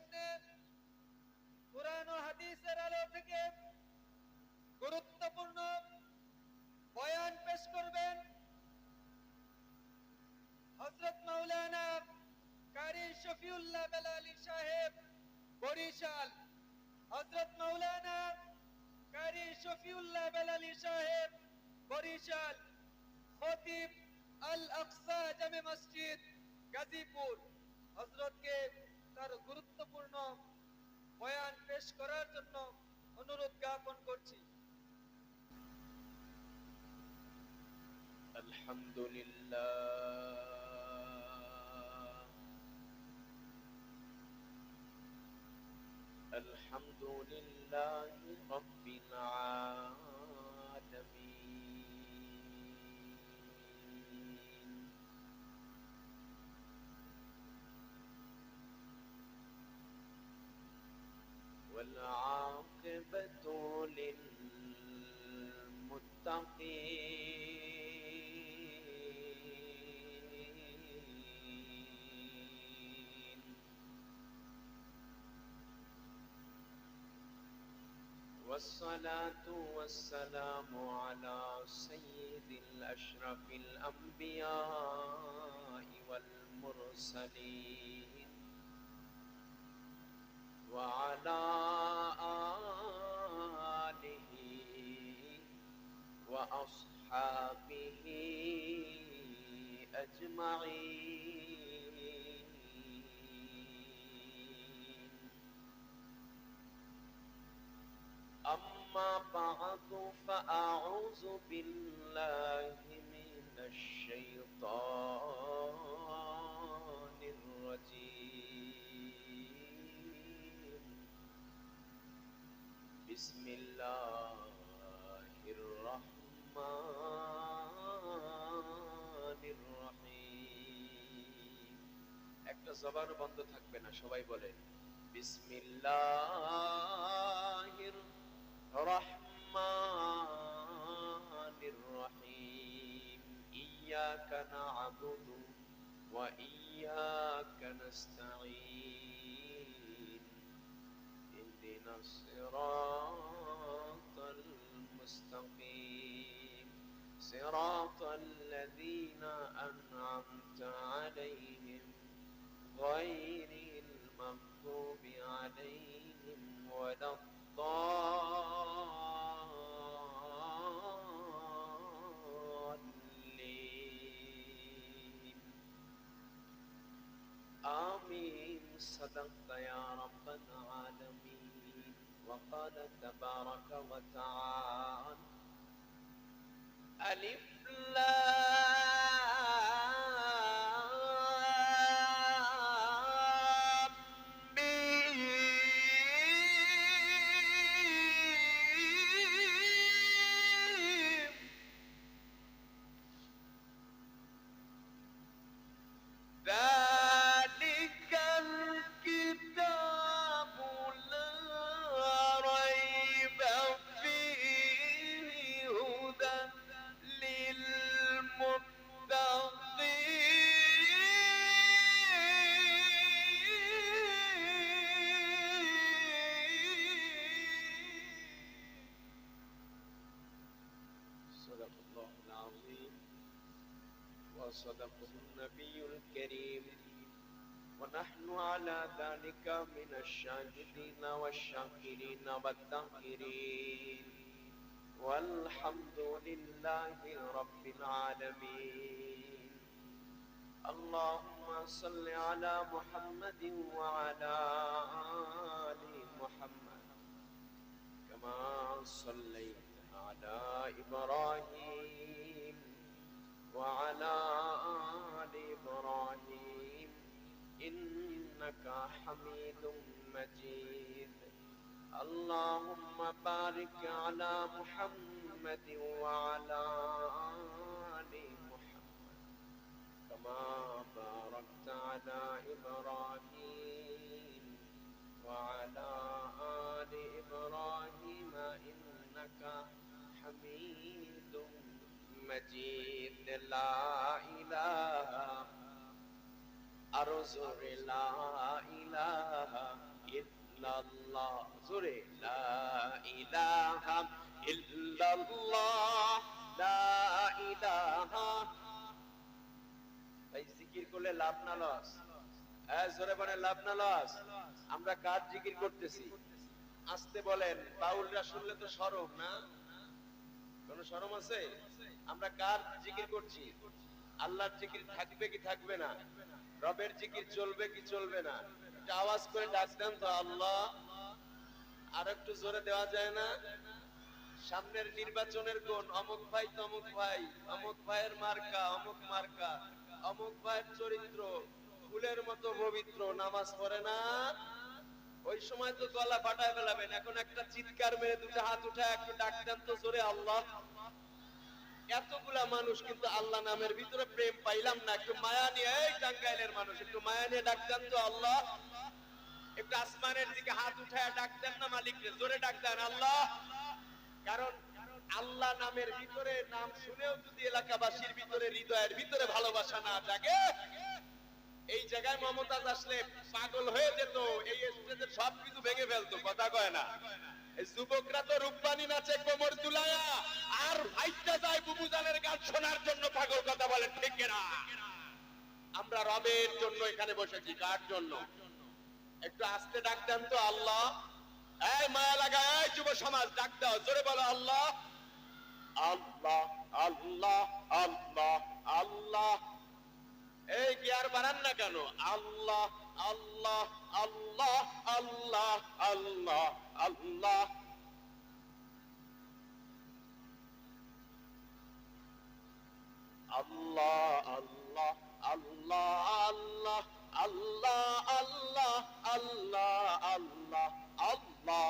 সামনে কুরআন ও হাদিসের আলো থেকে গুরুত্বপূর্ণ বয়ান পেশ করবেন হযরত মাওলানা কারি শফিউল্লাহ বেলালী সাহেব বরিশাল। হযরত মাওলানা কারি শফিউল্লাহ বেলালী সাহেব বরিশাল, খতিব আল আকসা জামে মসজিদ গাজীপুর। হযরতকে তার গুরুত্বপূর্ণ বয়ান পেশ করার জন্য অনুরোধ জ্ঞাপন করছি। আলহামদুলিল্লাহ রাব্বিল আলামিন। ওয়াল আকিবাতু লিল মুত্তাকিন। والصلاة والسلام على سيد الأشرف الأنبياء والمرسلين وعلى آله وأصحابه أجمعين. أما بعد فأعوذ بالله من الشيطان الرجيم. بسم الله الرحمن الرحيم. একটা জবান বন্ধ থাকবে না, সবাই বলে বিসমিল্লাহির রহমানির রহিম। ইয়্যাকা না'বুদু ওয়া ইয়্যাকা নাস্তাঈন। ইহদিনাস সিরাতাল মুস্তাকিম। সিরাতাল লাযীনা আন'আমতা আলাইহিম গায়রিল মাগদুবি আলাইহিম ওয়ালাদ-দাল্লিন। آمين. صدقت يا رب العالمين. وقال تبارك وتعالى ألف لام ميم. ذلك الكتاب لا ريب فيه هدى للمتقين. صدق الله العظيم وصدق النبي الكريم. ونحن على ذلك من الشاهدين والشاكرين والذاكرين. والحمد لله رب العالمين. اللهم صل على محمد وعلى آل محمد كما صليت على إبراهيم وعلى آل إبراهيم إنك حميد مجيد. اللهم بارك على محمد وعلى آل محمد كما باركت على إبراهيم وعلى آل إبراهيم إنك حميد مجيد. لا إله আরো জোরে লা ইলাহা ইল্লাল্লাহ, জোরে লা ইলাহা ইল্লাল্লাহ, লা ইলাহা। ভাই জিকির করলে লাভ না লস? জোরে বলেন লাভ না লস? আমরা কার জিকির করতেছি? আস্তে বলেন, বাউলরা শুনলে তো শরম না? কোন শরম আছে? আমরা কার জিকির করছি? আল্লাহর জিকির থাকবে কি থাকবে না? রবের জিকির চলবে কি চলবে না? একটা আওয়াজ করে ডাক দেন তো আল্লাহ। আর একটু জোরে দেওয়া যায় না? সামনের নির্বাচনের কোন অমুক ভাই তমুক ভাই, অমুক ভাইয়ের মার্কা অমুক মার্কা, অমুক ভাইয়ের চরিত্র ফুলের মতো পবিত্র, নামাজ পড়ে না, ওই সময় তো গলা ফাটায় ফেলাবেন। এখন একটা চিৎকার মেরে দুটো হাত উঠায় একটু ডাক দেন তো জোরে আল্লাহ। এতগুলা মানুষ কিন্তু আল্লাহ নামের ভিতরে প্রেম পাইলাম না। একটু মায়া নিয়ে, এই টাঙ্গাইলের মানুষ একটু মায়া নিয়ে ডাক দেন তো আল্লাহ। একটু আসমানের দিকে হাত উঠায় ডাক দেন না মালিককে, জোরে ডাক দেন আল্লাহ। কারণ আল্লাহ নামের ভিতরে নাম শুনেও যদি এলাকাবাসীর ভিতরে হৃদয়ের ভিতরে ভালোবাসা না জাগে, এই জায়গায় মমতাজ আসলে পাগল হয়ে যেত, এই স্টেজের সবকিছু ভেঙে ফেলতো, কথা কয় না? এই যুবকরা তো রূপবানী নাচে কোমর দুলায়া, আর ভাইটা যায় বুবুজানের গান শোনার জন্য পাগল, কথা বলে ঠিক না? আমরা রবের জন্য এখানে বসেছি, কার জন্য? একটু আস্তে ডাক দেন তো আল্লাহ। এই মায়া লাগা, এই যুব সমাজ ডাক দাও, জোরে বলো আল্লাহ। আল্লাহ আল্লাহ আল্লাহ আল্লাহ। এই কি আর বাড়ান না কেন? আল্লাহ আল্লাহ আল্লাহ আল্লাহ আল্লাহ আল্লাহ। আল্লাহ আল্লাহ আল্লাহ আল্লাহ আল্লাহ আল্লাহ আল্লাহ আল্লাহ আল্লাহ